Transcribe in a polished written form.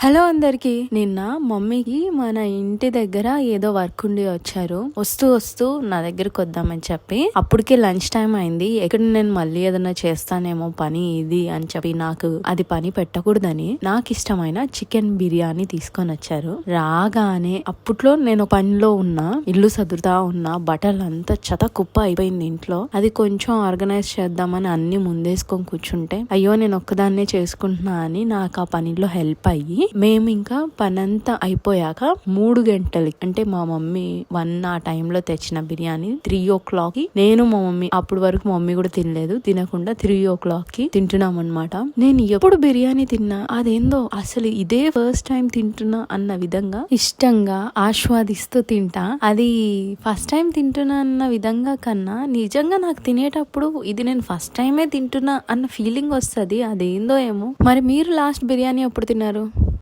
Hello అందరికి. నిన్న మమ్మీకి మన ఇంటి దగ్గర ఏదో వర్క్ ఉండి వచ్చారు. వస్తూ వస్తూ నా దగ్గరకు వద్దామని చెప్పి అప్పటికే లంచ్ టైం అయింది. ఎక్కడ నేను మళ్ళీ ఏదైనా చేస్తానేమో పని ఇది అని చెప్పి నాకు అది పని పెట్టకూడదని నాకు ఇష్టమైన చికెన్ బిర్యానీ తీసుకొని వచ్చారు. రాగానే అప్పట్లో నేను పనిలో ఉన్నా, ఇల్లు సదురుతా ఉన్నా, బట్టలు అంతా చెత్త కుప్ప అయిపోయింది ఇంట్లో. అది కొంచెం ఆర్గనైజ్ చేద్దామని అన్ని ముందేసుకొని కూర్చుంటే అయ్యో నేను ఒక్కదాన్నే చేసుకుంటున్నా అని నాకు ఆ పనిలో హెల్ప్ అయ్యి మేము ఇంకా పనంతా అయిపోయాక 3 గంటలకి అంటే మా మమ్మీ 1 ఆ టైంలో తెచ్చిన బిర్యానీ 3 o'clock నేను మా మమ్మీ అప్పుడు వరకు మమ్మీ కూడా తినలేదు, తినకుండా 3 o'clock తింటున్నాం అనమాట. నేను ఎప్పుడు బిర్యానీ తిన్నా అదేందో అసలు ఇదే ఫస్ట్ టైం తింటున్నా అన్న విధంగా ఇష్టంగా ఆస్వాదిస్తూ తింటా. అది ఫస్ట్ టైం తింటున్నా అన్న విధంగా కన్నా నిజంగా నాకు తినేటప్పుడు ఇది నేను ఫస్ట్ టైమే తింటున్నా అన్న ఫీలింగ్ వస్తుంది. అదేందో ఏమో. మరి మీరు లాస్ట్ బిర్యానీ ఎప్పుడు తిన్నారు?